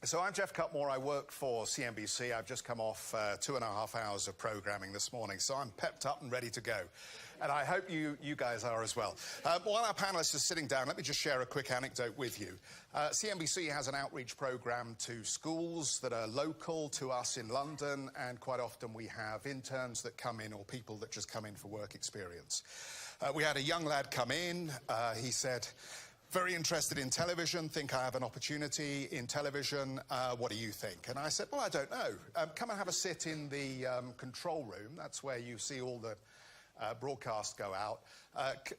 So I'm Geoff Cutmore. I work for CNBC. I've just come off 2.5 hours of programming this morning, so I'm pepped up and ready to go. And I hope you guys are as well. While our panelists are sitting down, let me just share a quick anecdote with you. CNBC has an outreach program to schools that are local to us in London, and quite often we have interns that come in or people that just come in for work experience. We had a young lad come in. He said, very interested in television, think I have an opportunity in television. What do you think? And I said, well, I don't know. Come and have a sit in the control room. That's where you see all the broadcasts go out.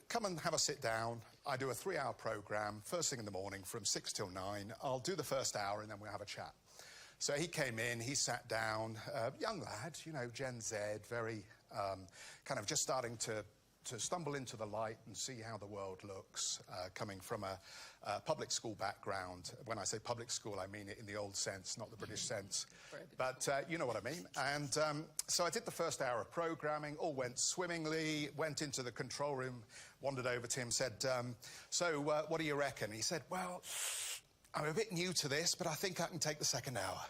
Come and have a sit down. I do a 3-hour program, first thing in the morning from 6 till 9. I'll do the first hour and then we'll have a chat. So he came in, he sat down, young lad, you know, Gen Z, very kind of just starting to stumble into the light and see how the world looks, coming from a public school background. When I say public school, I mean it in the old sense, not the British sense. But you know what I mean. And so I did the first hour of programming, all went swimmingly, went into the control room, wandered over to him, said, so what do you reckon? He said, well, I'm a bit new to this, but I think I can take the second hour.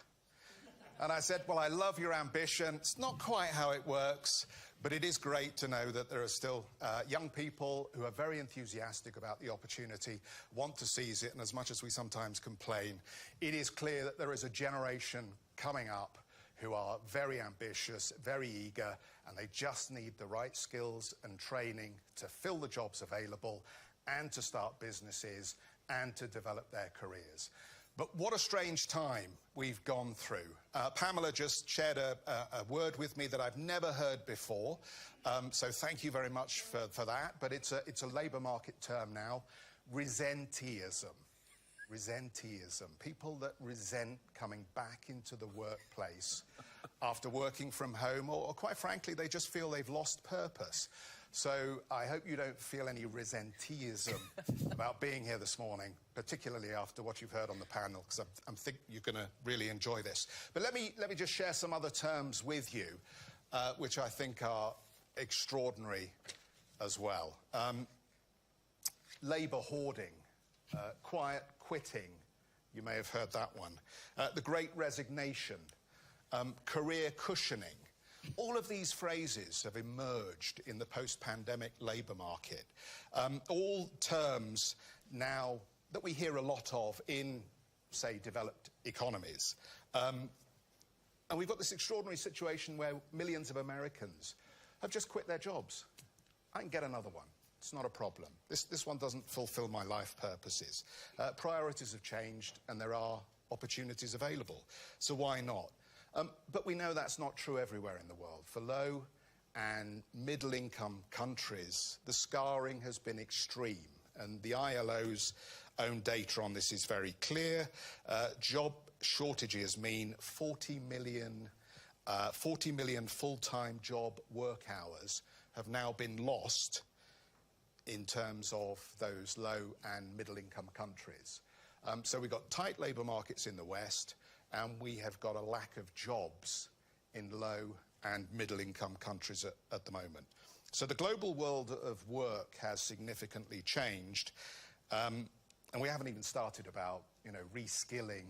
And I said, well, I love your ambition. It's not quite how it works, but it is great to know that there are still young people who are very enthusiastic about the opportunity, want to seize it, and as much as we sometimes complain, it is clear that there is a generation coming up who are very ambitious, very eager, and they just need the right skills and training to fill the jobs available and to start businesses and to develop their careers. But what a strange time we've gone through. Pamela just shared a word with me that I've never heard before, so thank you very much for that. But it's a labour market term now, resenteeism. Resenteeism. People that resent coming back into the workplace after working from home, or quite frankly, they just feel they've lost purpose. So I hope you don't feel any resenteeism about being here this morning, particularly after what you've heard on the panel, because I think you're going to really enjoy this. But let me just share some other terms with you, which I think are extraordinary as well. Labour hoarding, quiet quitting, you may have heard that one. The Great Resignation, career cushioning. All of these phrases have emerged in the post-pandemic labour market. All terms now that we hear a lot of in, say, developed economies. And we've got this extraordinary situation where millions of Americans have just quit their jobs. I can get another one. It's not a problem. This one doesn't fulfill my life purposes. Priorities have changed and there are opportunities available. So why not? But we know that's not true everywhere in the world. For low and middle-income countries, the scarring has been extreme. And the ILO's own data on this is very clear. Job shortages mean 40 million full-time job work hours have now been lost in terms of those low and middle-income countries. So we've got tight labour markets in the West, and we have got a lack of jobs in low and middle-income countries at the moment. So the global world of work has significantly changed, and we haven't even started about, you know, reskilling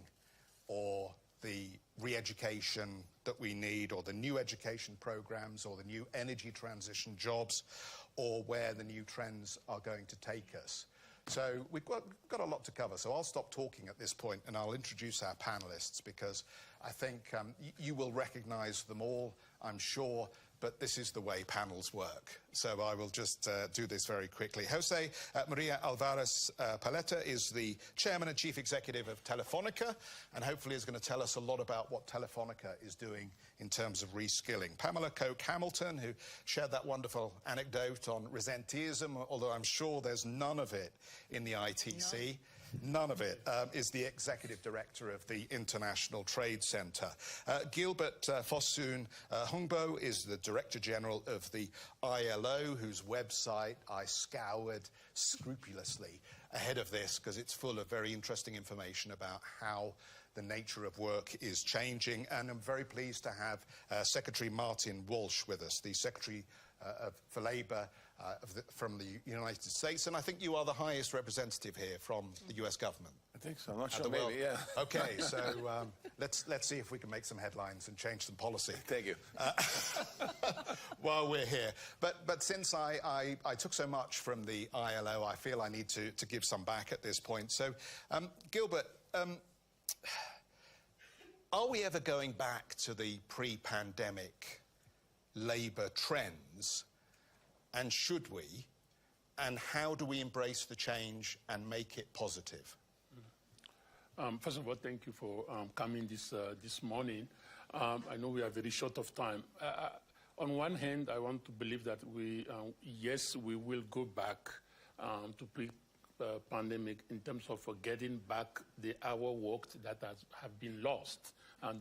or the re-education that we need, or the new education programs, or the new energy transition jobs, or where the new trends are going to take us. So we've got a lot to cover, so I'll stop talking at this point and I'll introduce our panellists, because I think you will recognise them all, I'm sure, but this is the way panels work. So I will just do this very quickly. José María Álvarez-Pallete is the Chairman and Chief Executive of Telefonica, and hopefully is going to tell us a lot about what Telefonica is doing in terms of reskilling. Pamela Coke-Hamilton, who shared that wonderful anecdote on resenteeism, although I'm sure there's none of it in the ITC. None of it, is the Executive Director of the International Trade Centre. Gilbert Fossoun Houngbo is the Director General of the ILO, whose website I scoured scrupulously ahead of this, because it's full of very interesting information about how the nature of work is changing. And I'm very pleased to have Secretary Martin Walsh with us, the Secretary for Labour from the United States, and I think you are the highest representative here from the US government. I think so. I'm not sure, maybe, yeah. Okay, so let's see if we can make some headlines and change some policy. Thank you. While we're here. But since I took so much from the ILO, I feel I need to give some back at this point. So, Gilbert, are we ever going back to the pre-pandemic labour trends? And should we? And how do we embrace the change and make it positive? First of all, thank you for coming this morning. I know we are very short of time. On one hand, I want to believe that yes, we will go back to pre-pandemic in terms of getting back the hour worked that have been lost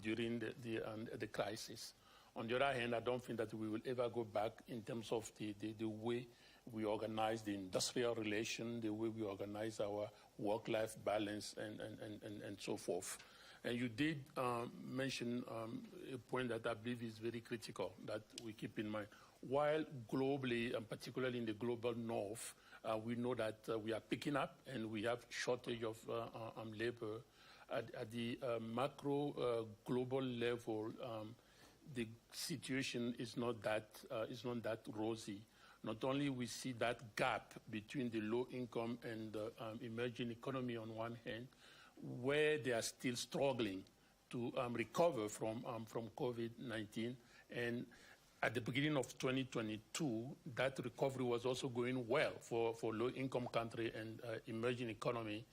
during the crisis. On the other hand, I don't think that we will ever go back in terms of the way we organize the industrial relation, the way we organize our work-life balance, and so forth. And you did mention a point that I believe is very critical that we keep in mind. While globally, and particularly in the global north, we know that we are picking up and we have shortage of labor. At the macro global level, the situation is not that rosy. Not only we see that gap between the low income and the emerging economy on one hand, where they are still struggling to recover from COVID-19, and at the beginning of 2022, that recovery was also going well for low income country and emerging economy.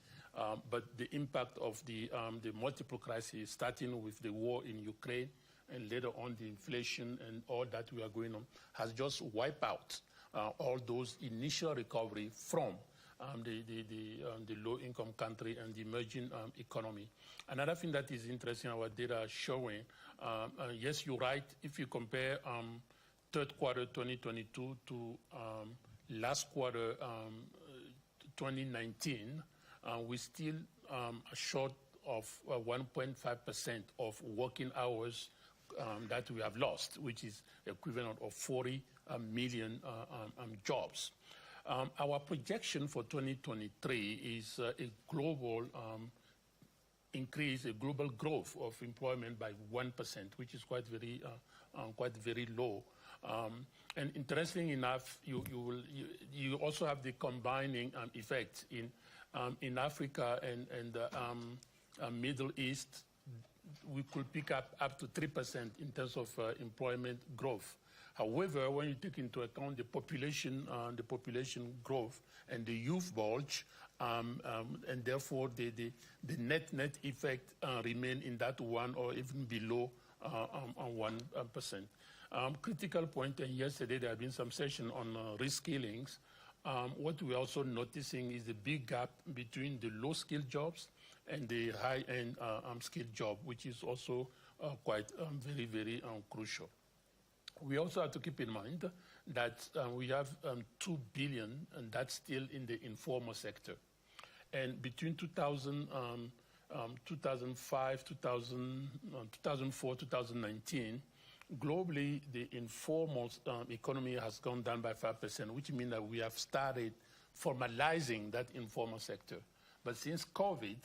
But the impact of the multiple crises, starting with the war in Ukraine, and later on the inflation and all that we are going on, has just wiped out all those initial recovery from the low-income country and the emerging economy. Another thing that is interesting, our data are showing, yes, you're right, if you compare third quarter 2022 to last quarter 2019, we still are short of 1.5% of working hours that we have lost, which is equivalent of 40 million jobs. Our projection for 2023 is a global increase, a global growth of employment by 1%, which is quite very low. And interesting enough, you also have the combining effect in Africa and the Middle East. We could pick up to 3% in terms of employment growth. However, when you take into account the population growth and the youth bulge, and therefore the net effect remain in that 1 or even below 1%. Critical point, and yesterday there have been some session on reskillings. What we're also noticing is the big gap between the low-skilled jobs and the high-end skilled job, which is also quite very, very crucial. We also have to keep in mind that we have 2 billion, and that's still in the informal sector. And between 2005, 2004, 2019, globally, the informal economy has gone down by 5%, which means that we have started formalizing that informal sector. But since COVID,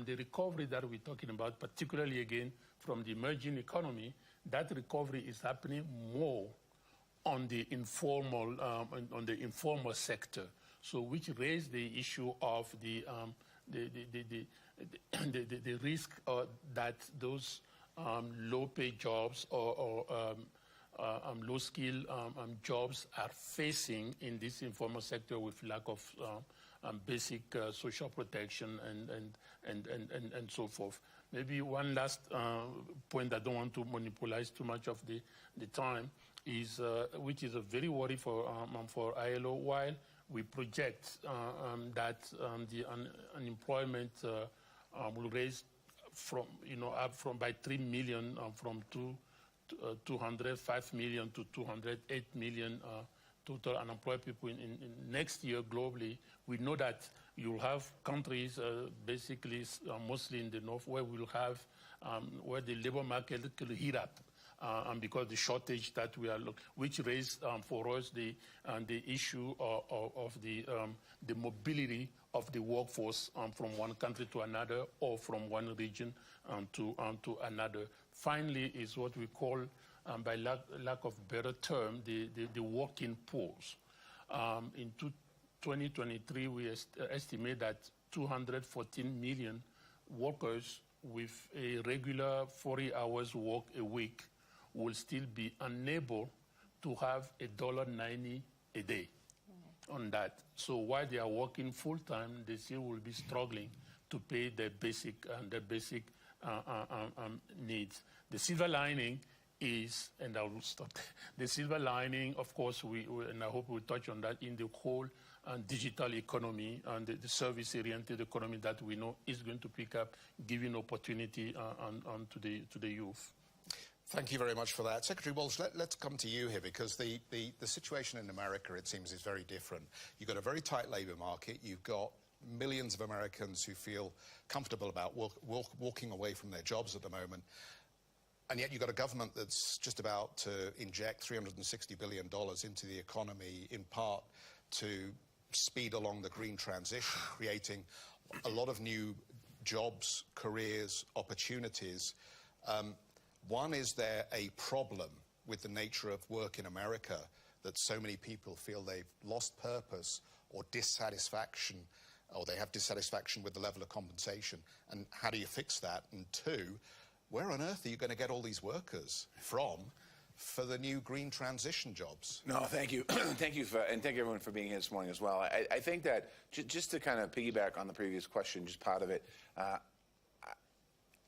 the recovery that we're talking about, particularly again from the emerging economy, that recovery is happening more on the informal sector. So, which raised the issue of the risk that those low-paid jobs or low-skill jobs are facing in this informal sector with lack of basic social protection and so forth. Maybe one last point I don't want to monopolize too much of the time is, which is a very worry for ILO, while we project that the unemployment will raise up by 3 million from 205 million to 208 million total unemployed people in next year globally. We know that you'll have countries, basically mostly in the north, where we'll have where the labor market will heat up and because the shortage that we are which raised for us the issue of the mobility of the workforce from one country to another or from one region to another. Finally, is what we call, by lack of better term, the working pools. In 2023, we estimate that 214 million workers with a regular 40 hours work a week will still be unable to have $1.90 a day on that. So while they are working full time, they still will be struggling to pay their basic needs. The silver lining is, and I will stop. The silver lining, of course, and I hope we'll touch on that in the whole digital economy and the service-oriented economy that we know is going to pick up, giving opportunity to the youth. Thank you very much for that. Secretary Walsh, let's come to you here, because the situation in America, it seems, is very different. You've got a very tight labour market. You've got millions of Americans who feel comfortable about walking away from their jobs at the moment. And yet you've got a government that's just about to inject $360 billion into the economy, in part to speed along the green transition, creating a lot of new jobs, careers, opportunities. One, is there a problem with the nature of work in America that so many people feel they've lost purpose or dissatisfaction, or they have dissatisfaction with the level of compensation? And how do you fix that? And two, where on earth are you going to get all these workers from for the new green transition jobs? No, thank you. Thank you, and thank everyone for being here this morning as well. I think that just to kind of piggyback on the previous question, just part of it,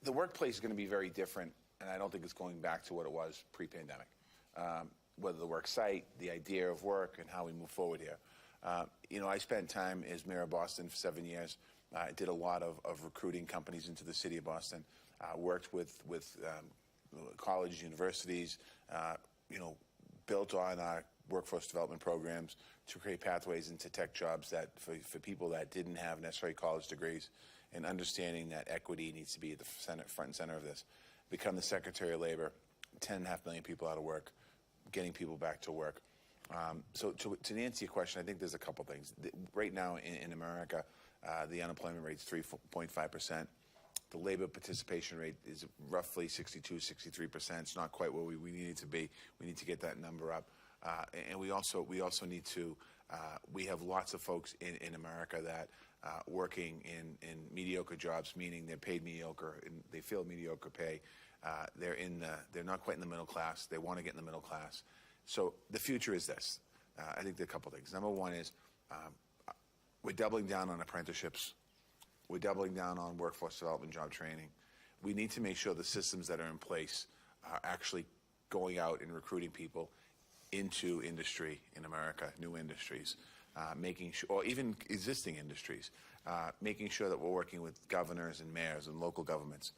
the workplace is going to be very different, and I don't think it's going back to what it was pre-pandemic. Whether the work site, the idea of work, and how we move forward here. You know, I spent time as mayor of Boston for 7 years. I did a lot of recruiting companies into the city of Boston. Worked with colleges, universities, you know, built on our workforce development programs to create pathways into tech jobs that for people that didn't have necessary college degrees, and understanding that equity needs to be at the front and center of this. Become the Secretary of Labor, 10.5 million people out of work, getting people back to work. So to answer your question, I think there's a couple things. Right now in America, the unemployment rate is 3.5%. The labor participation rate is roughly 62, 63%. It's not quite where we need it to be. We need to get that number up. And we also need to, we have lots of folks in America that working in mediocre jobs, meaning they're paid mediocre and they feel mediocre pay. They're not quite in the middle class. They want to get in the middle class. So the future is this. I think there are a couple things. Number one is we're doubling down on apprenticeships. We're doubling down on workforce development, job training. We need to make sure the systems that are in place are actually going out and recruiting people into industry in America, new industries, making sure, or even existing industries, making sure that we're working with governors and mayors and local governments.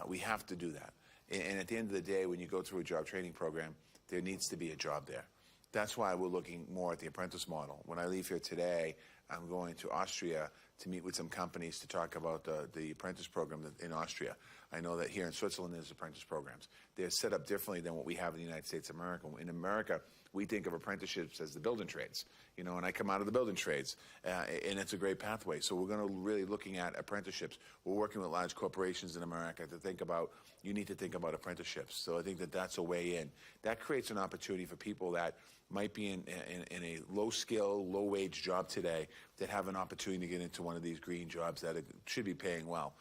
We have to do that. And at the end of the day, when you go through a job training program, there needs to be a job there. That's why we're looking more at the apprentice model. When I leave here today, I'm going to Austria to meet with some companies to talk about the apprentice program in Austria. I know that here in Switzerland there's apprentice programs. They're set up differently than what we have in the United States of America. In America, we think of apprenticeships as the building trades, you know, and I come out of the building trades, and it's a great pathway. So we're going to really looking at apprenticeships. We're working with large corporations in America to think about, you need to think about apprenticeships. So I think that that's a way in. That creates an opportunity for people that might be in a low-skill, low-wage job today that have an opportunity to get into one of these green jobs that should be paying well.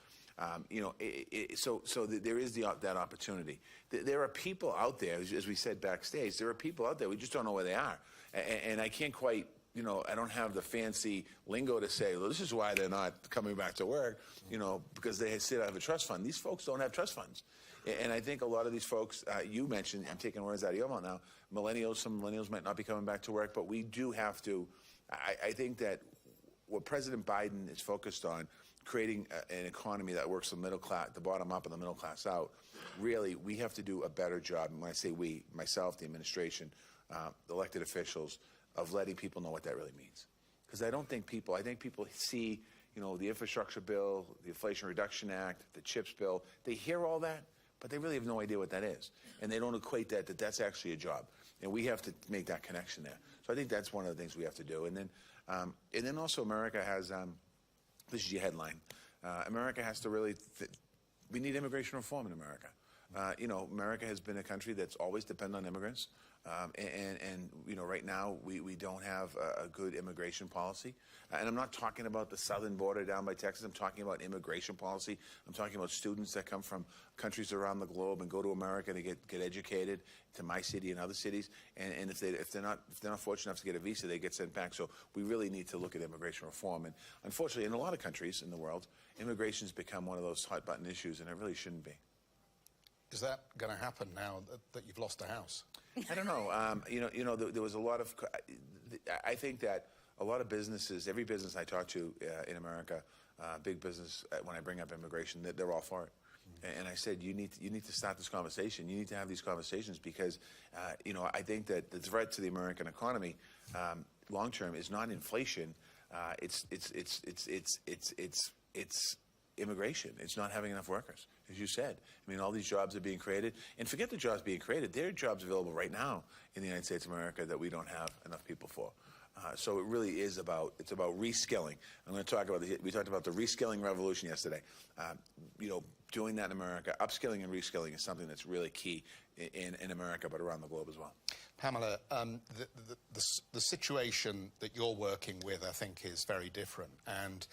You know, so there is that opportunity. There are people out there, as we said backstage, there are people out there, we just don't know where they are. And I can't quite, you know, I don't have the fancy lingo to say, well, this is why they're not coming back to work, you know, because they still have a trust fund. These folks don't have trust funds. And I think a lot of these folks, you mentioned, I'm taking words out of your mouth now, some millennials might not be coming back to work, but we do have to, I think that what President Biden is focused on, creating an economy that works the middle class, the bottom up and the middle class out, really, we have to do a better job. And when I say we, myself, the administration, the elected officials, of letting people know what that really means. Because I think people see, you know, the infrastructure bill, the Inflation Reduction Act, the CHIPS bill, they hear all that, but they really have no idea what that is. And they don't equate that that's actually a job. And we have to make that connection there. So I think that's one of the things we have to do. And then also America has, this is your headline, America has to really, we need immigration reform in America. You know, America has been a country that's always depended on immigrants. And you know, right now we don't have a good immigration policy. And I'm not talking about the southern border down by Texas. I'm talking about immigration policy. I'm talking about students that come from countries around the globe and go to America to get educated, to my city and other cities. And if they're not fortunate enough to get a visa, they get sent back. So we really need to look at immigration reform. And unfortunately, in a lot of countries in the world, immigration has become one of those hot button issues, and it really shouldn't be. Is that going to happen now that you've lost a house? I don't know. You know, there was a lot of. I think that a lot of businesses, every business I talk to in America, big business, when I bring up immigration, they're all for it. And I said, you need to start this conversation. You need to have these conversations because, you know, I think that the threat to the American economy, long term, is not inflation. It's immigration. It's not having enough workers, as you said. I mean, all these jobs are being created. And forget the jobs being created. There are jobs available right now in the United States of America that we don't have enough people for. So it really is about reskilling. I'm going to talk about we talked about the reskilling revolution yesterday. You know, doing that in America, upskilling and reskilling is something that's really key in America, but around the globe as well. Pamela, the situation that you're working with, I think, is very different. And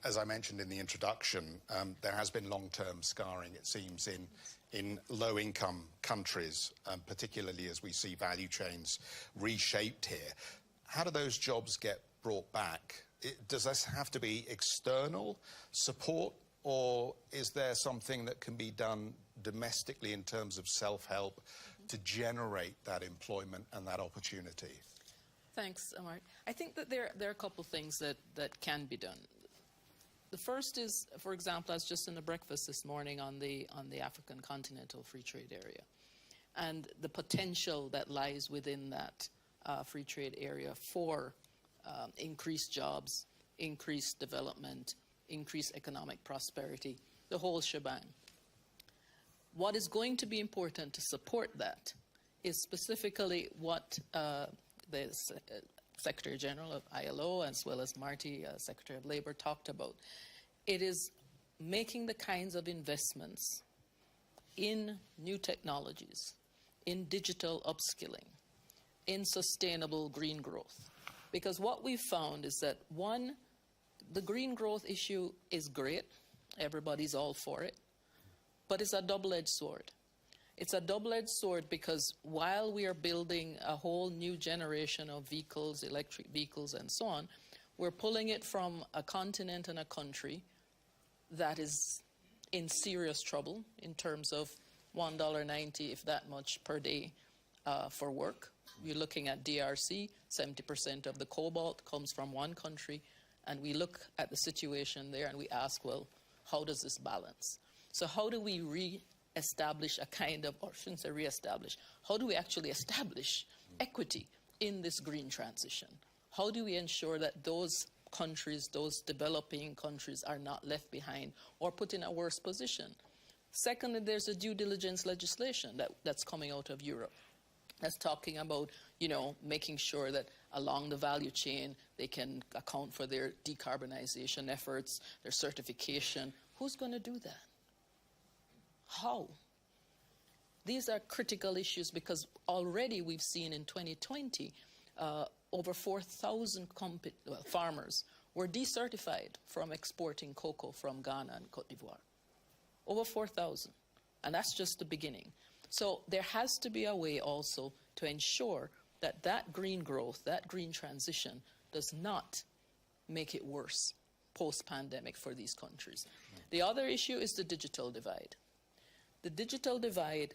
as I mentioned in the introduction, there has been long-term scarring, it seems, in low-income countries, particularly as we see value chains reshaped here. How do those jobs get brought back? Does this have to be external support, or is there something that can be done domestically in terms of self-help to generate that employment and that opportunity? Thanks, Amar. I think that there are a couple of things that can be done. The first is, for example, I was just in a breakfast this morning on the African Continental Free Trade Area, and the potential that lies within that free trade area for increased jobs, increased development, increased economic prosperity, the whole shebang. What is going to be important to support that is specifically what the Secretary General of ILO, as well as Marty, Secretary of Labor, talked about. It is making the kinds of investments in new technologies, in digital upskilling, in sustainable green growth. Because what we've found is that, one, the green growth issue is great. Everybody's all for it. But it's a double-edged sword. It's a double-edged sword because while we are building a whole new generation of vehicles, electric vehicles, and so on, we're pulling it from a continent and a country that is in serious trouble in terms of $1.90, if that much, per day for work. You're looking at DRC, 70% of the cobalt comes from one country, and we look at the situation there and we ask, well, how does this balance? So how do we re-establish a kind of, or I shouldn't say re-establish, how do we actually establish equity in this green transition? How do we ensure that those countries, those developing countries, are not left behind or put in a worse position? Secondly, there's a due diligence legislation that's coming out of Europe that's talking about, you know, making sure that along the value chain they can account for their decarbonization efforts, their certification. Who's going to do that? How? These are critical issues because already we've seen in 2020 over 4,000 farmers were decertified from exporting cocoa from Ghana and Cote d'Ivoire. Over 4,000. And that's just the beginning. So there has to be a way also to ensure that that green growth, that green transition does not make it worse post-pandemic for these countries. The other issue is the digital divide. The digital divide,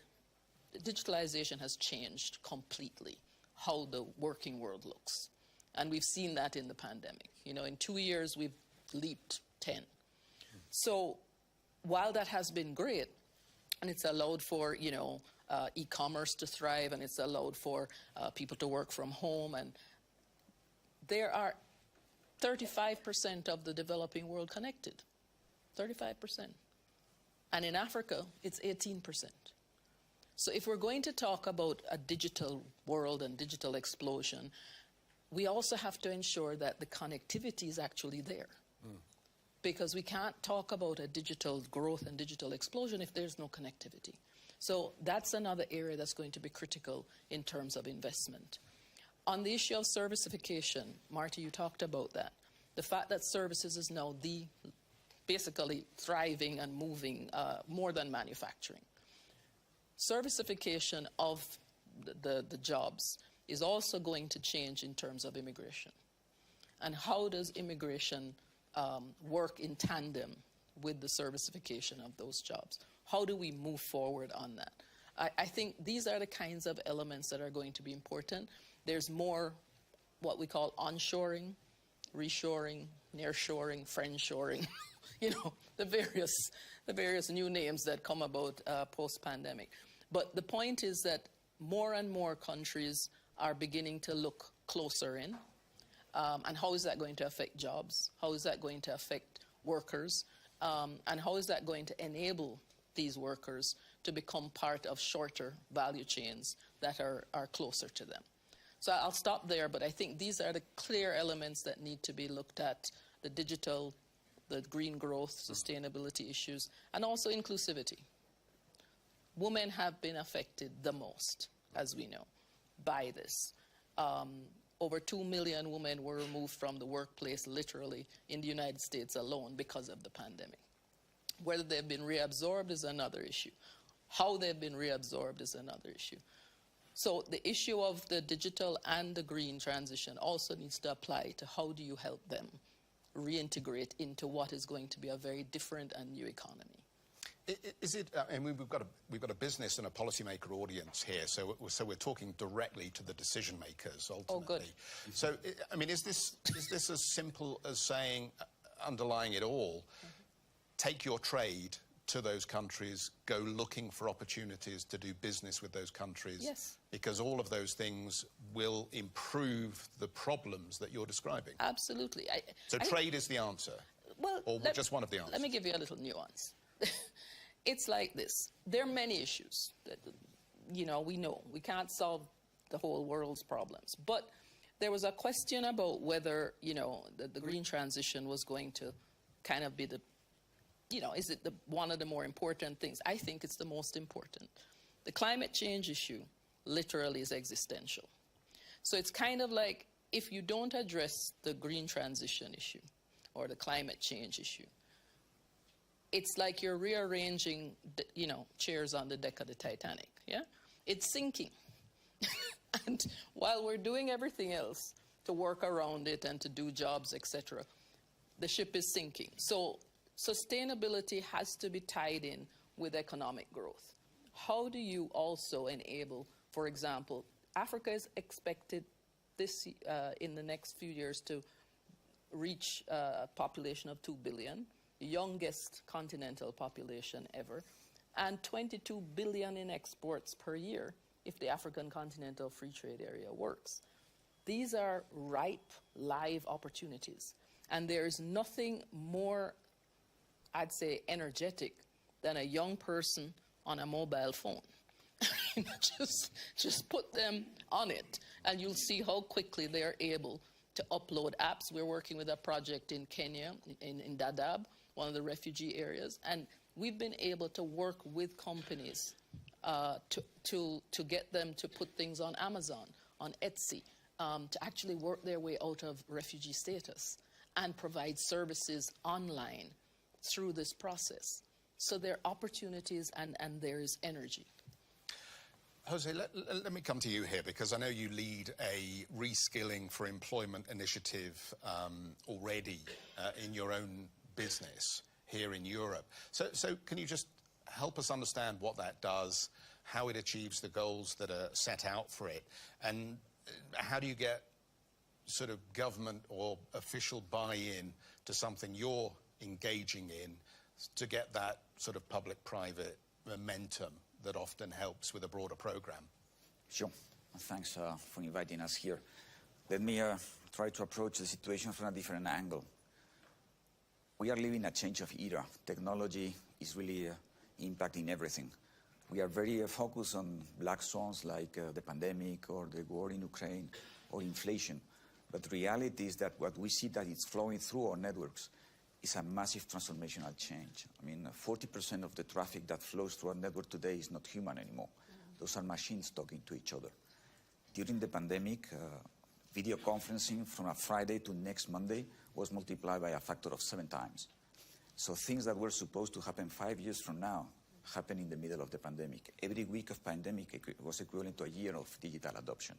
digitalization has changed completely how the working world looks. And we've seen that in the pandemic. You know, in 2 years, we've leaped 10. So while that has been great, and it's allowed for, you know, e-commerce to thrive, and it's allowed for people to work from home, and there are 35% of the developing world connected. 35%. And in Africa, it's 18%. So if we're going to talk about a digital world and digital explosion, we also have to ensure that the connectivity is actually there. Because we can't talk about a digital growth and digital explosion if there's no connectivity. So that's another area that's going to be critical in terms of investment. On the issue of servicification, Marty, you talked about that. The fact that services is now basically thriving and moving more than manufacturing. Servicification of the jobs is also going to change in terms of immigration. And how does immigration work in tandem with the servicification of those jobs? How do we move forward on that? I think these are the kinds of elements that are going to be important. There's more what we call onshoring, reshoring, nearshoring, friendshoring, you know, the various new names that come about post-pandemic. But the point is that more and more countries are beginning to look closer in. And how is that going to affect jobs? How is that going to affect workers? And how is that going to enable these workers to become part of shorter value chains that are closer to them? So I'll stop there, but I think these are the clear elements that need to be looked at: the digital, the green growth, sustainability issues, and also inclusivity. Women have been affected the most, as we know, by this. Over 2 million women were removed from the workplace, literally, in the United States alone because of the pandemic. Whether they've been reabsorbed is another issue. How they've been reabsorbed is another issue. So the issue of the digital and the green transition also needs to apply to how do you help them reintegrate into what is going to be a very different and new economy. Is it? I mean, we've got a business and a policymaker audience here, so we're talking directly to the decision makers ultimately. Oh, good. So, I mean, is this as simple as saying, underlying it all, take your trade to those countries, go looking for opportunities to do business with those countries? Yes. Because all of those things will improve the problems that you're describing. Absolutely. So trade is the answer, well, or just one of the answers? Let me give you a little nuance. It's like this. There are many issues that, you know, we can't solve the whole world's problems. But there was a question about whether, you know, the green transition was going to kind of be the, you know, is it one of the more important things? I think it's the most important. The climate change issue literally is existential. So it's kind of like, if you don't address the green transition issue or the climate change issue, it's like you're rearranging, you know, chairs on the deck of the Titanic, yeah? It's sinking. And while we're doing everything else to work around it and to do jobs, etc., the ship is sinking. So sustainability has to be tied in with economic growth. How do you also enable, for example, Africa is expected in the next few years to reach a population of 2 billion. Youngest continental population ever, and 22 billion in exports per year if the African Continental Free Trade Area works. These are ripe, live opportunities. And there is nothing more, I'd say, energetic than a young person on a mobile phone. just put them on it, and you'll see how quickly they're able to upload apps. We're working with a project in Kenya, in Dadaab, one of the refugee areas, and we've been able to work with companies to get them to put things on Amazon, on Etsy, to actually work their way out of refugee status and provide services online through this process. So there are opportunities and there is energy. Jose, let me come to you here, because I know you lead a reskilling for employment initiative already in your own business here in Europe. So can you just help us understand what that does, how it achieves the goals that are set out for it, and how do you get sort of government or official buy-in to something you're engaging in to get that sort of public-private momentum that often helps with a broader program? Sure. Thanks for inviting us here. Let me try to approach the situation from a different angle. We are living a change of era. Technology is really impact in everything. We are very focused on black swans like the pandemic or the war in Ukraine or inflation. But the reality is that what we see that it's flowing through our networks is a massive transformational change. I mean, 40% of the traffic that flows through our network today is not human anymore. Those are machines talking to each other. During the pandemic, video conferencing from a Friday to next Monday was multiplied by a factor of 7 times. So things that were supposed to happen 5 years from now happen in the middle of the pandemic. Every week of pandemic was equivalent to a year of digital adoption.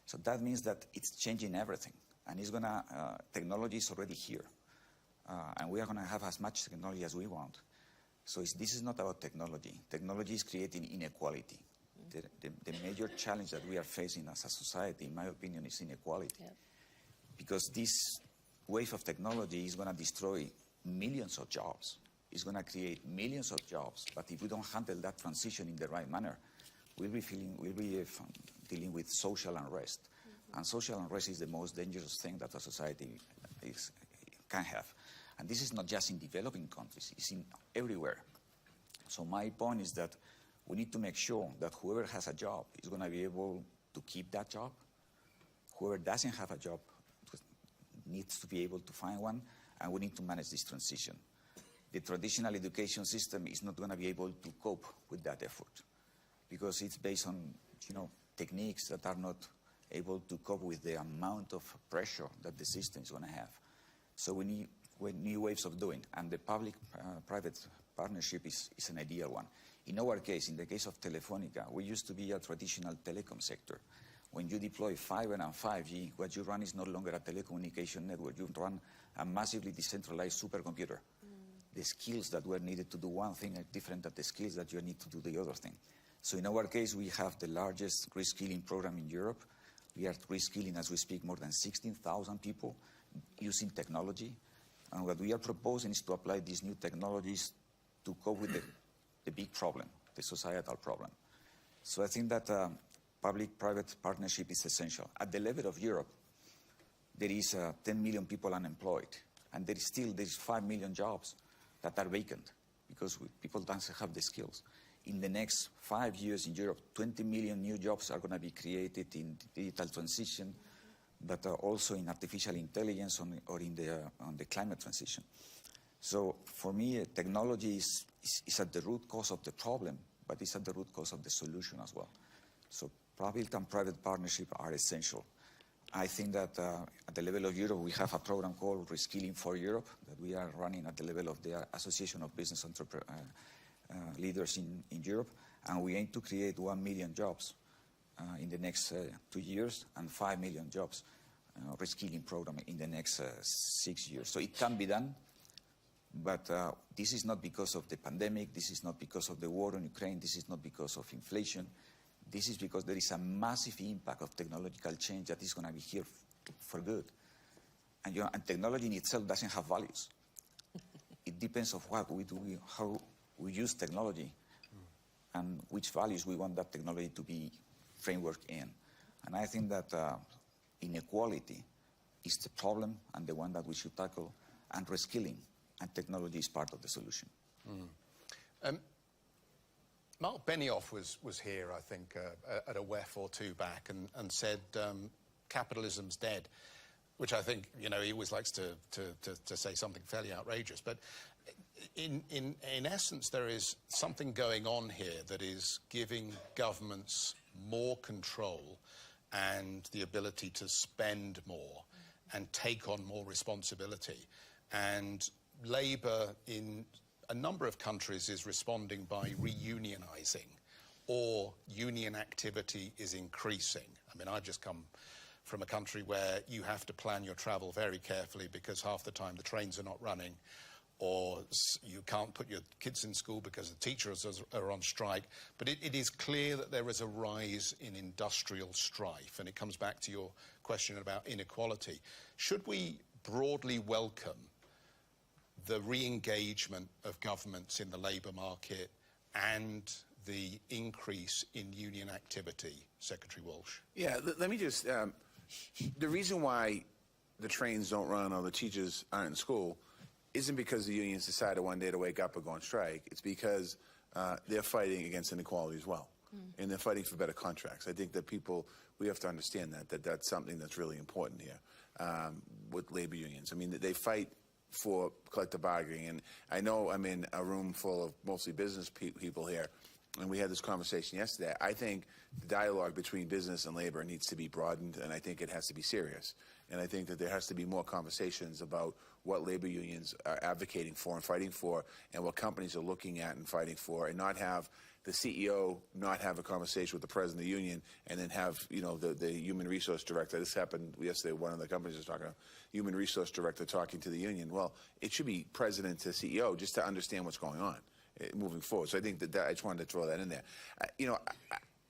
So that means that it's changing everything. And it's gonna, technology is already here. And we are gonna have as much technology as we want. So this is not about technology. Technology is creating inequality. The major challenge that we are facing as a society, in my opinion, is inequality. Yeah. Because this wave of technology is going to destroy millions of jobs. It's going to create millions of jobs. But if we don't handle that transition in the right manner, we'll be dealing with social unrest. Mm-hmm. And social unrest is the most dangerous thing that a society can have. And this is not just in developing countries, it's in everywhere. So my point is that we need to make sure that whoever has a job is going to be able to keep that job. Whoever doesn't have a job needs to be able to find one, and we need to manage this transition. The traditional education system is not going to be able to cope with that effort because it's based on, techniques that are not able to cope with the amount of pressure that the system is going to have. So we need new ways of doing, and the public-private partnership is an ideal one. In our case, in the case of Telefonica, we used to be a traditional telecom sector. When you deploy fiber and 5G, what you run is no longer a telecommunication network. You run a massively decentralized supercomputer. The skills that were needed to do one thing are different than the skills that you need to do the other thing. So in our case, we have the largest reskilling program in Europe. We are reskilling, as we speak, more than 16,000 people using technology. And what we are proposing is to apply these new technologies to cope with the big problem, the societal problem. So I think that public-private partnership is essential. At the level of Europe, there is 10 million people unemployed, and there is 5 million jobs that are vacant because people don't have the skills. In the next 5 years in Europe, 20 million new jobs are going to be created in digital transition, but also in artificial intelligence or in the climate transition. So for me, technology is at the root cause of the problem, but it's at the root cause of the solution as well. So public and private partnership are essential. I think that at the level of Europe, we have a program called Reskilling for Europe that we are running at the level of the Association of Business Leaders in Europe, and we aim to create 1 million jobs in the next 2 years and 5 million jobs reskilling program in the next 6 years. So it can be done. But this is not because of the pandemic, this is not because of the war in Ukraine, this is not because of inflation. This is because there is a massive impact of technological change that is going to be here for good. And, and technology in itself doesn't have values. It depends on what we do, how we use technology, and which values we want that technology to be framework in. And I think that inequality is the problem and the one that we should tackle, and reskilling. And technology is part of the solution. Mark Benioff was here, I think, at a WEF or two back and said capitalism's dead, which I think, he always likes to say something fairly outrageous. But in essence, there is something going on here that is giving governments more control and the ability to spend more and take on more responsibility. And Labour in a number of countries is responding by reunionising, or union activity is increasing. I mean, I just come from a country where you have to plan your travel very carefully because half the time the trains are not running, or you can't put your kids in school because the teachers are on strike. But it is clear that there is a rise in industrial strife, and it comes back to your question about inequality. Should we broadly welcome the re-engagement of governments in the labour market and the increase in union activity, Secretary Walsh? Yeah, let me just, the reason why the trains don't run or the teachers aren't in school isn't because the unions decided one day to wake up and go on strike. It's because they're fighting against inequality as well. And they're fighting for better contracts. I think that we have to understand that that's something that's really important here with labor unions. I mean, they fight for collective bargaining. And I know I'm in a room full of mostly business people here, and we had this conversation yesterday. I think the dialogue between business and labor needs to be broadened, and I think it has to be serious. And I think that there has to be more conversations about what labor unions are advocating for and fighting for, and what companies are looking at and fighting for, and not have the CEO not have a conversation with the president of the union, and then have, you know, the human resource director. This happened yesterday. One of the companies was talking, human resource director talking to the union. Well, it should be president to CEO just to understand what's going on moving forward. So I think that I just wanted to throw that in there. You know,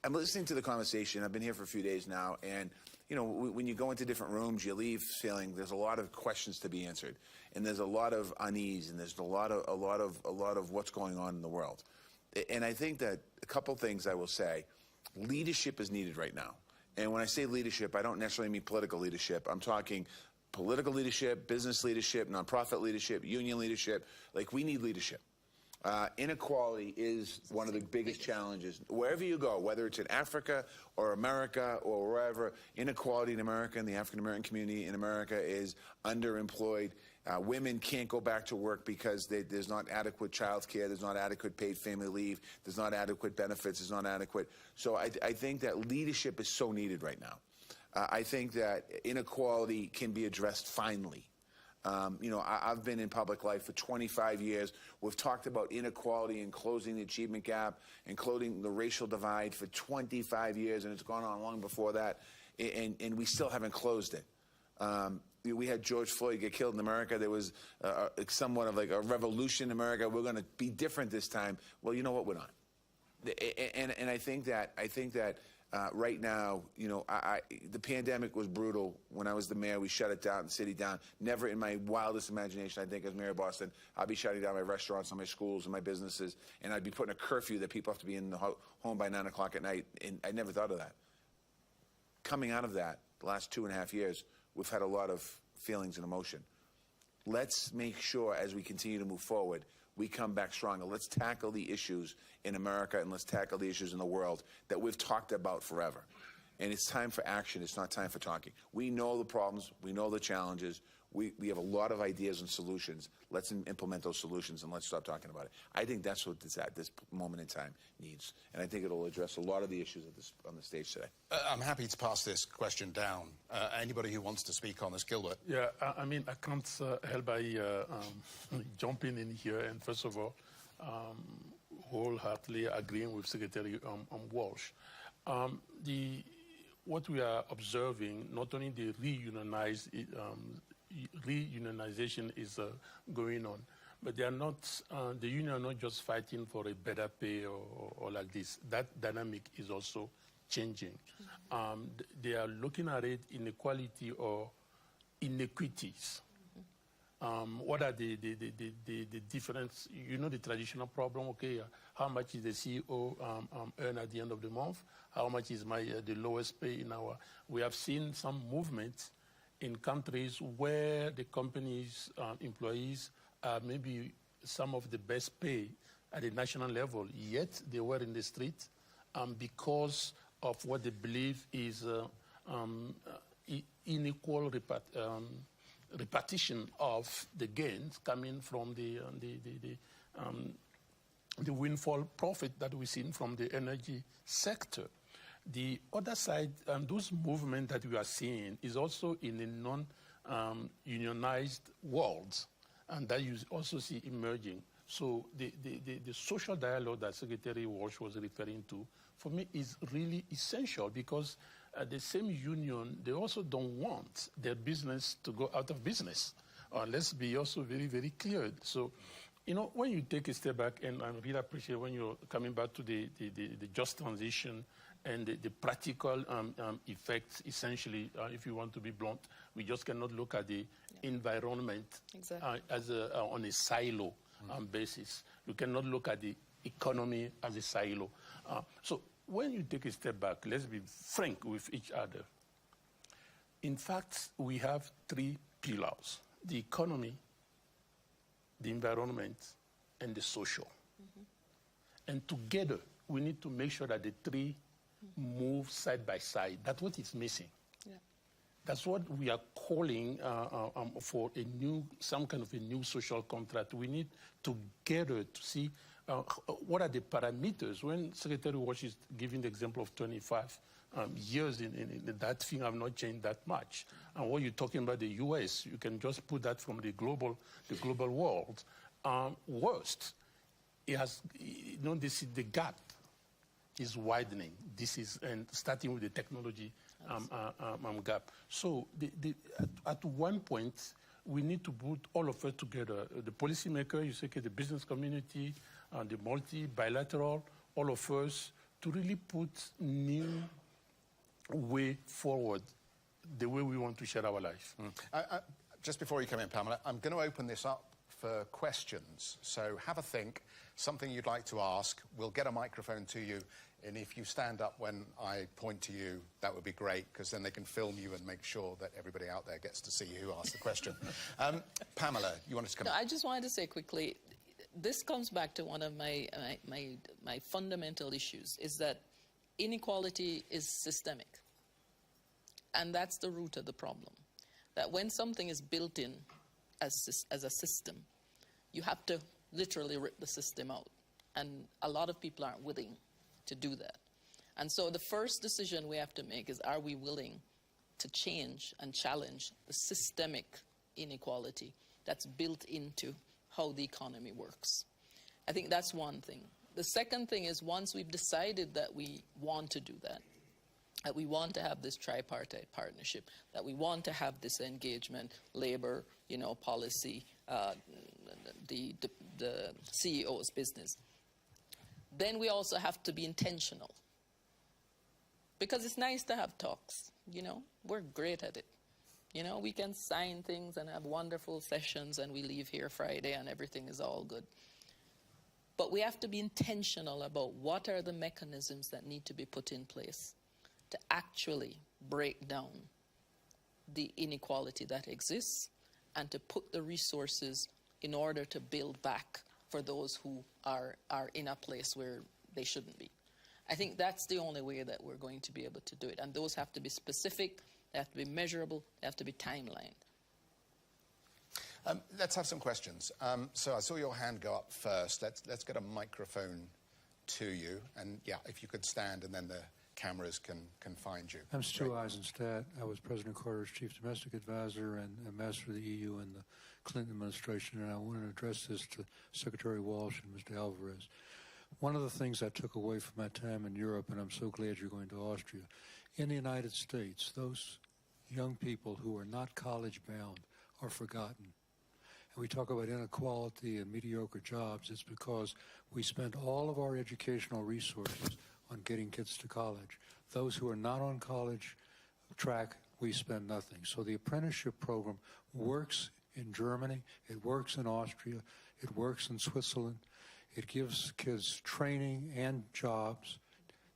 I'm listening to the conversation. I've been here for a few days now, and you know, when you go into different rooms, you leave feeling there's a lot of questions to be answered, and there's a lot of unease, and there's a lot of what's going on in the world. And I think that a couple things I will say: leadership is needed right now. And when I say leadership, I don't necessarily mean political leadership. I'm talking political leadership, business leadership, nonprofit leadership, union leadership. Like, we need leadership. Inequality is one of the biggest challenges. Wherever you go, whether it's in Africa or America or wherever, inequality in America and the African-American community in America is underemployed. Women can't go back to work because there's not adequate child care, there's not adequate paid family leave, there's not adequate benefits, there's not adequate. So I think that leadership is so needed right now. I think that inequality can be addressed finally. You know, I've been in public life for 25 years. We've talked about inequality and closing the achievement gap and closing the racial divide for 25 years, and it's gone on long before that, and we still haven't closed it. We had George Floyd get killed in America. There was somewhat of like a revolution in America. We're going to be different this time. Well, you know what? We're not. And I think that right now, you know, the pandemic was brutal. When I was the mayor, we shut it down, the city down. Never in my wildest imagination, I think, as mayor of Boston, I'd be shutting down my restaurants and my schools and my businesses, and I'd be putting a curfew that people have to be in the home by 9 o'clock at night. And I never thought of that. Coming out of that, the last 2.5 years, we've had a lot of feelings and emotion. Let's make sure, as we continue to move forward, we come back stronger. Let's tackle the issues in America, and let's tackle the issues in the world that we've talked about forever. And it's time for action. It's not time for talking. We know the problems. We know the challenges. We have a lot of ideas and solutions. Let's implement those solutions, and let's stop talking about it. I think that's what this at this moment in time needs. And I think it'll address a lot of the issues on the stage today. I'm happy to pass this question down. Anybody who wants to speak on this, Gilbert? Yeah, I mean, I can't help by jumping in here. And first of all, wholeheartedly agreeing with Secretary Walsh. What we are observing, not only the reunionization is going on, but they are not, the union are not just fighting for a better pay or like this. That dynamic is also changing. They are looking at it inequality or inequities. What are the difference? You know, the traditional problem, okay, how much is the CEO earn at the end of the month? How much is the lowest pay in our? We have seen some movement in countries where the company's employees are maybe some of the best pay at the national level, yet they were in the street because of what they believe is unequal repartition of the gains coming from the windfall profit that we've seen from the energy sector. The other side, those movements that we are seeing is also in a non-unionized world, and that you also see emerging. So the social dialogue that Secretary Walsh was referring to, for me, is really essential, because the same union, they also don't want their business to go out of business. Let's be also very, very clear. So, you know, when you take a step back, and I really appreciate when you're coming back to the just transition and the practical effects, essentially, if you want to be blunt, we just cannot look at the environment as on a silo basis. You cannot look at the economy as a silo. So when you take a step back, let's be frank with each other. In fact, we have 3 pillars: the economy, the environment, and the social. And together, we need to make sure that the three move side by side. That's what is missing. Yeah. That's what we are calling for some kind of a new social contract. We need together to see what are the parameters. When Secretary Walsh is giving the example of 25 years in that thing, have not changed that much. And what you're talking about the U.S., you can just put that from the global world. Worst, it has, this is the gap is widening. And starting with the technology gap. So at one point, we need to put all of it together. The policymaker, you say, the business community, the multi-bilateral, all of us, to really put new way forward, the way we want to share our life. Just before you come in, Pamela, I'm going to open this up for questions. So have a think, something you'd like to ask. We'll get a microphone to you. And if you stand up when I point to you, that would be great, because then they can film you and make sure that everybody out there gets to see who asked the question. Pamela, you wanted to come in? I just wanted to say quickly, this comes back to one of my fundamental issues, is that inequality is systemic. And that's the root of the problem. That when something is built in as a system, you have to literally rip the system out. And a lot of people aren't willing to do that. And so the first decision we have to make is, are we willing to change and challenge the systemic inequality that's built into how the economy works? I think that's one thing. The second thing is, once we've decided that we want to do that we want to have this tripartite partnership, that we want to have this engagement, labor, policy, the CEO's business, then we also have to be intentional. Because it's nice to have talks, We're great at it. We can sign things and have wonderful sessions, and we leave here Friday and everything is all good. But we have to be intentional about what are the mechanisms that need to be put in place to actually break down the inequality that exists and to put the resources in order to build back for those who are in a place where they shouldn't be. I think that's the only way that we're going to be able to do it. And those have to be specific, they have to be measurable, they have to be timelined. Let's have some questions. So I saw your hand go up first. Let's get a microphone to you. And yeah, if you could stand, and then the cameras can find you. I'm Stu Eisenstadt. I was President Carter's Chief Domestic Advisor and Ambassador to the EU in the Clinton administration, and I want to address this to Secretary Walsh and Mr. Álvarez. One of the things I took away from my time in Europe, and I'm so glad you're going to Austria, in the United States, those young people who are not college-bound are forgotten. And we talk about inequality and mediocre jobs. It's because we spend all of our educational resources on getting kids to college. Those who are not on college track, we spend nothing. So the apprenticeship program works in Germany, it works in Austria, it works in Switzerland. It gives kids training and jobs.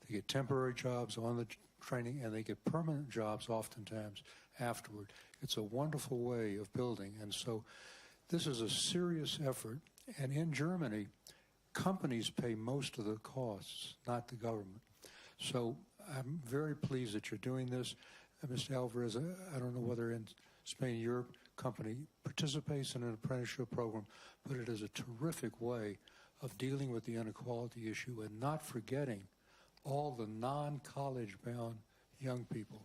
They get temporary jobs on the training, and they get permanent jobs oftentimes afterward. It's a wonderful way of building. And so this is a serious effort. And in Germany, companies pay most of the costs, not the government. So I'm very pleased that you're doing this. Mr. Álvarez, I don't know whether in Spain, Europe, company participates in an apprenticeship program, but it is a terrific way of dealing with the inequality issue and not forgetting all the non-college bound young people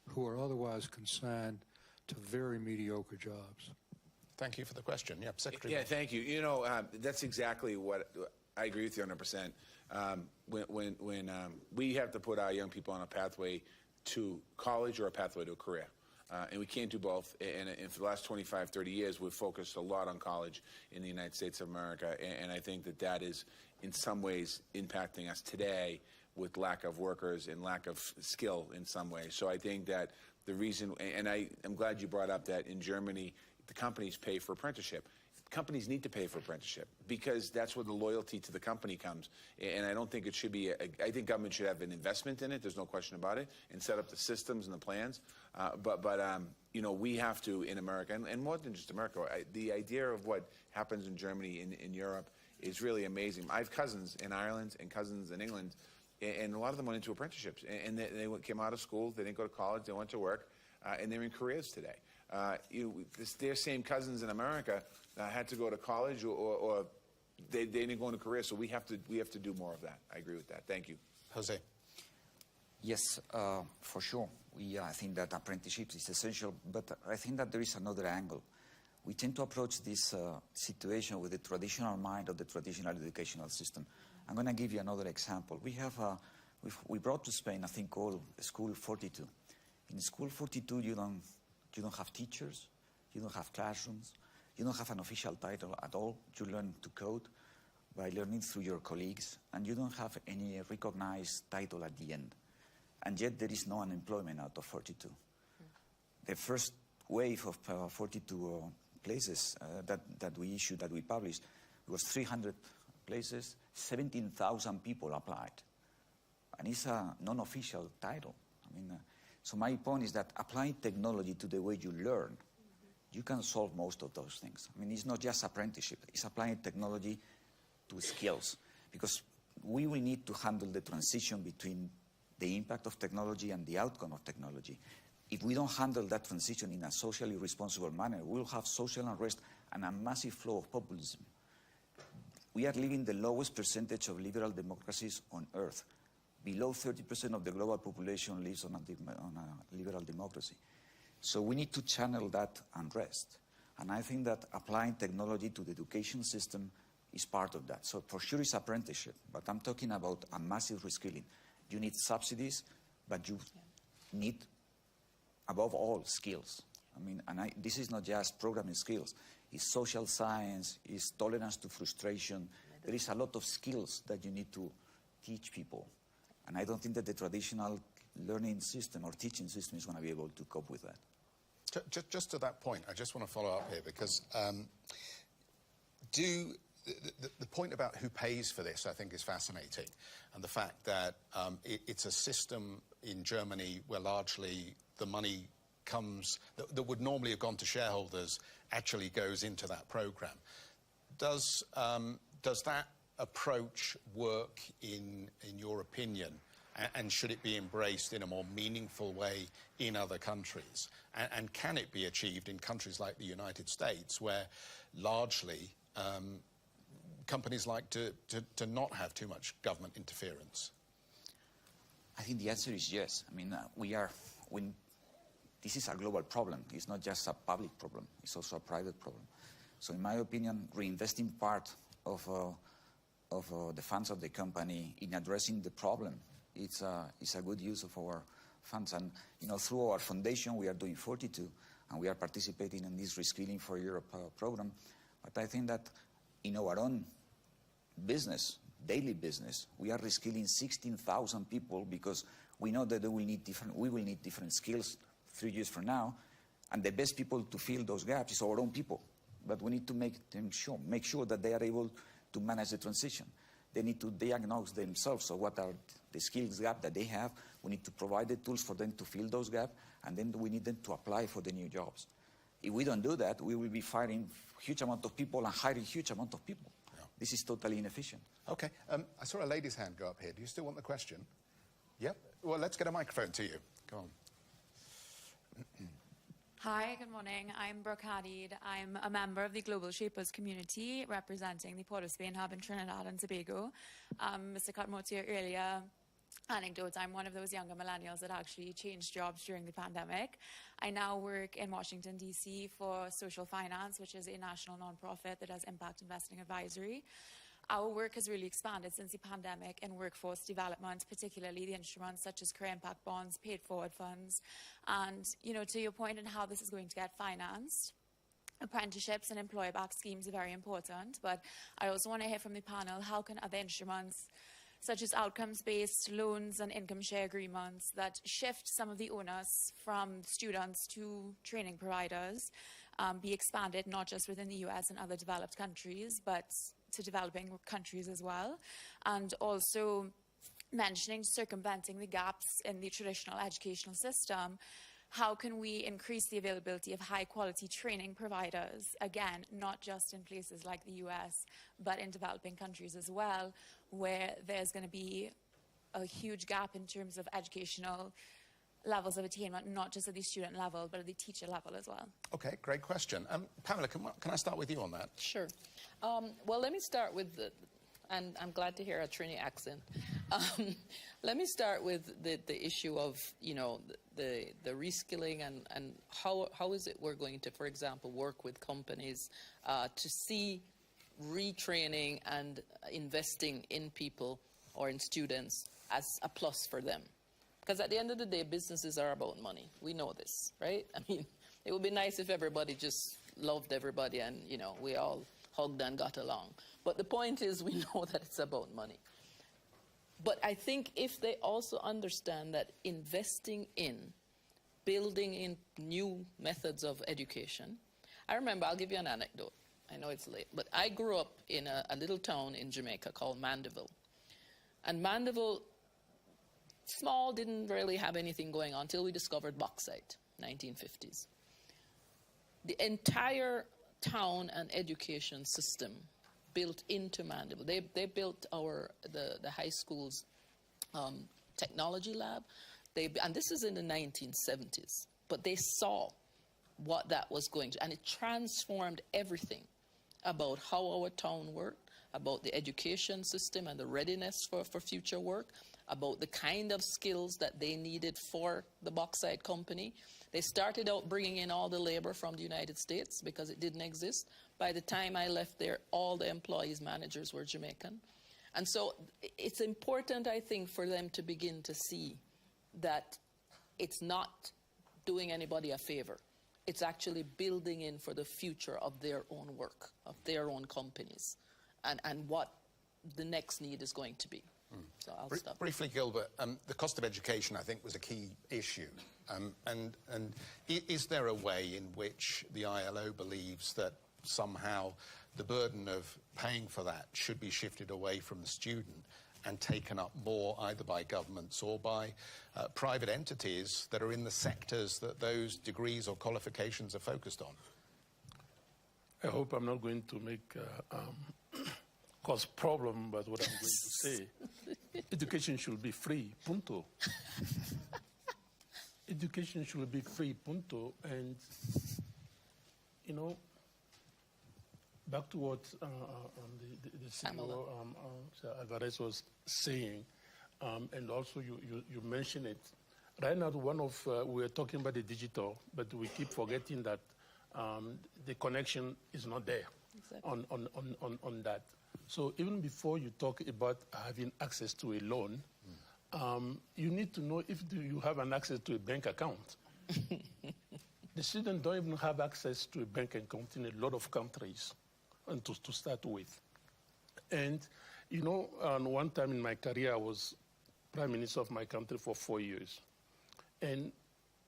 who are otherwise consigned to very mediocre jobs. Thank you for the question. Yeah, Secretary. Yeah, thank you. That's exactly what I agree with you 100%. When we have to put our young people on a pathway to college or a pathway to a career. And we can't do both. And for the last 25, 30 years, we've focused a lot on college in the United States of America. And I think that is, in some ways, impacting us today with lack of workers and lack of skill in some ways. So I think that the reason, and I'm glad you brought up that in Germany, the companies pay for apprenticeship. Companies need to pay for apprenticeship because that's where the loyalty to the company comes. And I don't think it should be, I think government should have an investment in it, there's no question about it, and set up the systems and the plans. But we have to, in America, and more than just America, the idea of what happens in Germany, in Europe, is really amazing. I have cousins in Ireland and cousins in England, and a lot of them went into apprenticeships. And they came out of school, they didn't go to college, they went to work, and they're in careers today. Their same cousins in America had to go to college or they didn't go into career, so we have to do more of that. I agree with that. Thank you. Jose. Yes, for sure. I think that apprenticeship is essential, but I think that there is another angle. We tend to approach this situation with the traditional mind of the traditional educational system. I'm going to give you another example. We brought to Spain a thing called School 42. In School 42, you don't have teachers, you don't have classrooms, you don't have an official title at all. You learn to code by learning through your colleagues, and you don't have any recognized title at the end. And yet there is no unemployment out of 42. The first wave of 42 places that we published was 300 places, 17,000 people applied. And it's a non-official title. So my point is that applying technology to the way you learn, you can solve most of those things. It's not just apprenticeship, it's applying technology to skills, because we will need to handle the transition between the impact of technology and the outcome of technology. If we don't handle that transition in a socially responsible manner, we'll have social unrest and a massive flow of populism. We are living the lowest percentage of liberal democracies on earth. Below 30% of the global population lives on a liberal democracy. So we need to channel that unrest. And I think that applying technology to the education system is part of that. So for sure it's apprenticeship, but I'm talking about a massive reskilling. You need subsidies, but you need, above all, skills. This is not just programming skills. It's social science, it's tolerance to frustration. There is a lot of skills that you need to teach people. And I don't think that the traditional learning system or teaching system is going to be able to cope with that. Just to that point, I just want to follow up here, because the point about who pays for this, I think, is fascinating. And the fact that it's a system in Germany where largely the money comes, that would normally have gone to shareholders, actually goes into that program. Does that approach work in your opinion? And should it be embraced in a more meaningful way in other countries? And can it be achieved in countries like the United States, where largely companies like to not have too much government interference? I think the answer is yes. This is a global problem. It's not just a public problem. It's also a private problem. So in my opinion, reinvesting part of the funds of the company in addressing the problem, it's a good use of our funds. And through our foundation, we are doing 42, and we are participating in this Reskilling for Europe program. But I think that in our own business, daily business, we are reskilling 16,000 people, because we know that we will need different skills 3 years from now, and the best people to fill those gaps is our own people. But we need to make sure that they are able to manage the transition. They need to diagnose themselves. So what are the skills gap that they have? We need to provide the tools for them to fill those gaps, and then we need them to apply for the new jobs. If we don't do that, we will be firing huge amount of people and hiring huge amount of people. Yeah. This is totally inefficient. Okay. I saw a lady's hand go up here. Do you still want the question? Yep. Well, let's get a microphone to you. Go on. Hi, good morning. I'm Brooke Hadid. I'm a member of the Global Shapers community representing the Port of Spain hub in Trinidad and Tobago. Mr. Cutmore, to your earlier anecdotes, I'm one of those younger millennials that actually changed jobs during the pandemic. I now work in Washington, D.C. for Social Finance, which is a national nonprofit that does impact investing advisory. Our work has really expanded since the pandemic in workforce development, particularly the instruments such as career impact bonds, paid forward funds. And, to your point on how this is going to get financed, apprenticeships and employer-backed schemes are very important. But I also want to hear from the panel, how can other instruments such as outcomes-based loans and income share agreements that shift some of the onus from students to training providers be expanded, not just within the US and other developed countries, but to developing countries as well? And also mentioning circumventing the gaps in the traditional educational system, how can we increase the availability of high-quality training providers, again, not just in places like the US, but in developing countries as well, where there's going to be a huge gap in terms of educational levels of attainment, not just at the student level, but at the teacher level as well. Okay, great question. Pamela, can I start with you on that? Sure. Well, let me start with and I'm glad to hear a Trini accent. Let me start with the issue of, you know, the reskilling and how is it we're going to, for example, work with companies to see retraining and investing in people or in students as a plus for them. Because at the end of the day, businesses are about money. We know this, right? I mean, it would be nice if everybody just loved everybody and, you know, we all hugged and got along. But the point is, we know that it's about money. But I think if they also understand that investing in, building in new methods of education, I remember, I'll give you an anecdote. I know it's late, but I grew up in a little town in Jamaica called Mandeville. And Mandeville, small, didn't really have anything going on until we discovered bauxite, 1950s. The entire town and education system built into Mandeville. They built the high school's technology lab. And this is in the 1970s. But they saw what that was going to, and it transformed everything about how our town worked, about the education system and the readiness for future work, about the kind of skills that they needed for the bauxite company. They started out bringing in all the labor from the United States because it didn't exist. By the time I left there, all the employees, managers were Jamaican. And so it's important, I think, for them to begin to see that it's not doing anybody a favor. It's actually building in for the future of their own work, of their own companies, and what the next need is going to be. So I'll stop. Briefly, Gilbert, the cost of education, I think, was a key issue. And is there a way in which the ILO believes that somehow the burden of paying for that should be shifted away from the student and taken up more either by governments or by private entities that are in the sectors that those degrees or qualifications are focused on? I hope I'm not going to make cause problem, but what I'm going to say, education should be free, punto. Education should be free, punto. And, you know, back to what the CEO, Álvarez was saying, and also you mentioned it. Right now, we're talking about the digital, but we keep forgetting that the connection is not there. Exactly. on that. So even before you talk about having access to a loan, you need to know if you have an access to a bank account. The students don't even have access to a bank account in a lot of countries, and to start with. And, you know, one time in my career, I was Prime Minister of my country for 4 years. And,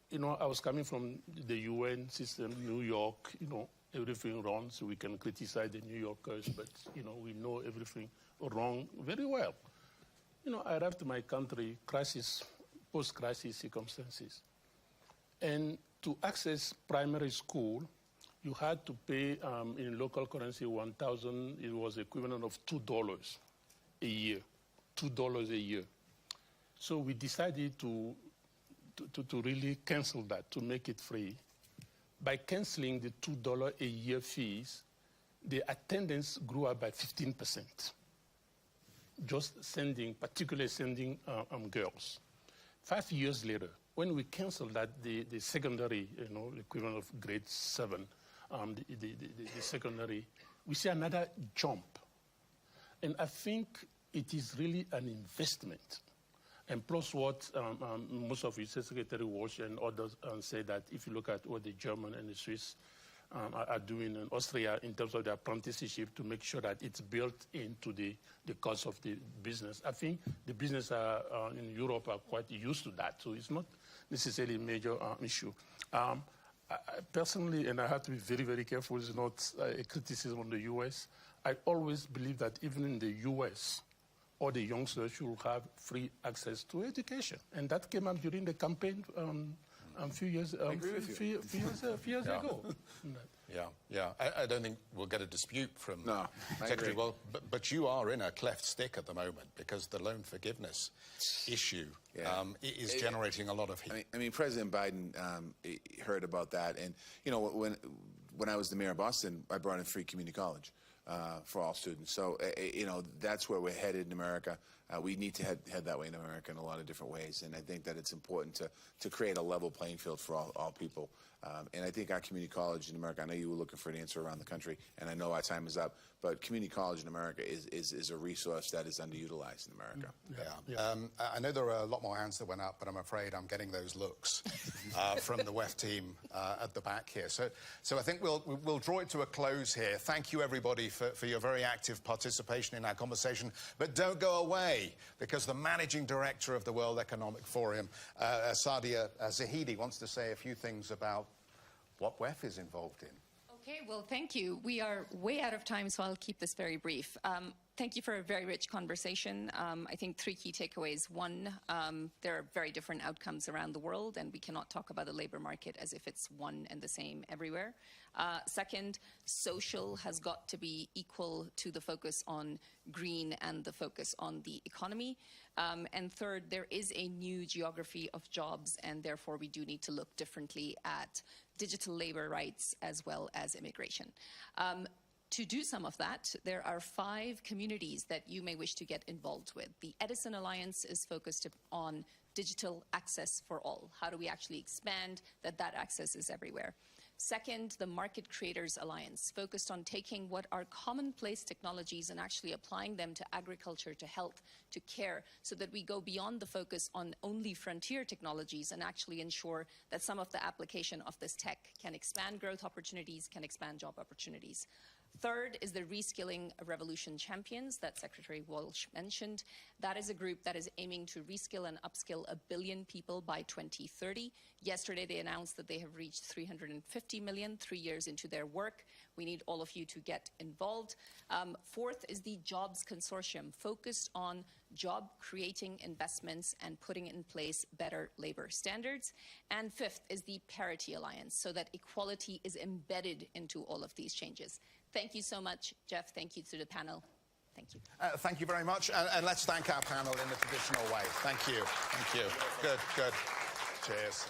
you know, I was coming from the UN system, New York, you know, everything wrong, so we can criticize the New Yorkers, but, you know, we know everything wrong very well. You know, I arrived to my country, crisis, post-crisis circumstances. And to access primary school, you had to pay in local currency 1,000, it was equivalent of $2 a year, $2 a year. So we decided to really cancel that, to make it free. By canceling the $2 a year fees, the attendance grew up by 15%. Just particularly sending girls. 5 years later, when we canceled that, the secondary, you know, equivalent of grade 7, the secondary, we see another jump. And I think it is really an investment. And plus what most of you, Secretary Walsh and others say that if you look at what the German and the Swiss are doing in Austria in terms of the apprenticeship to make sure that it's built into the cost of the business. I think the business in Europe are quite used to that, so it's not necessarily a major issue. I personally, and I have to be very, very careful, it's not a criticism on the US, I always believe that even in the US, all the youngsters should have free access to education. And that came up during the campaign A few years ago. Yeah. I don't think we'll get a dispute from No, I Secretary agree. Walsh, but you are in a cleft stick at the moment because the loan forgiveness issue is generating a lot of heat. I mean, President Biden heard about that, and you know, when I was the mayor of Boston, I brought in free community college for all students. So you know, that's where we're headed in America. We need to head that way in America in a lot of different ways, and I think that it's important to create a level playing field for all people. And I think our community college in America, I know you were looking for an answer around the country, and I know our time is up, but community college in America is a resource that is underutilized in America. I know there are a lot more hands that went up, but I'm afraid I'm getting those looks from the WEF team at the back here. So I think we'll draw it to a close here. Thank you, everybody, for your very active participation in our conversation. But don't go away, because the managing director of the World Economic Forum, Saadia Zahidi, wants to say a few things about what WEF is involved in. Okay, well, thank you. We are way out of time, so I'll keep this very brief. Thank you for a very rich conversation. I think 3 key takeaways. One, there are very different outcomes around the world, and we cannot talk about the labor market as if it's one and the same everywhere. Second, social has got to be equal to the focus on green and the focus on the economy. And third, there is a new geography of jobs, and therefore we do need to look differently at digital labor rights as well as immigration. To do some of that, there are 5 communities that you may wish to get involved with. The Edison Alliance is focused on digital access for all. How do we actually expand that access is everywhere? Second, the Market Creators Alliance, focused on taking what are commonplace technologies and actually applying them to agriculture, to health, to care, so that we go beyond the focus on only frontier technologies and actually ensure that some of the application of this tech can expand growth opportunities, can expand job opportunities. Third is the Reskilling Revolution Champions that Secretary Walsh mentioned. That is a group that is aiming to reskill and upskill 1 billion people by 2030. Yesterday, they announced that they have reached 350 million 3 years into their work. We need all of you to get involved. Fourth is the Jobs Consortium, focused on job-creating investments and putting in place better labor standards. And fifth is the Parity Alliance, so that equality is embedded into all of these changes. Thank you so much, Geoff. Thank you to the panel. Thank you. Thank you very much. And let's thank our panel in the traditional way. Thank you. Thank you. Good. Cheers.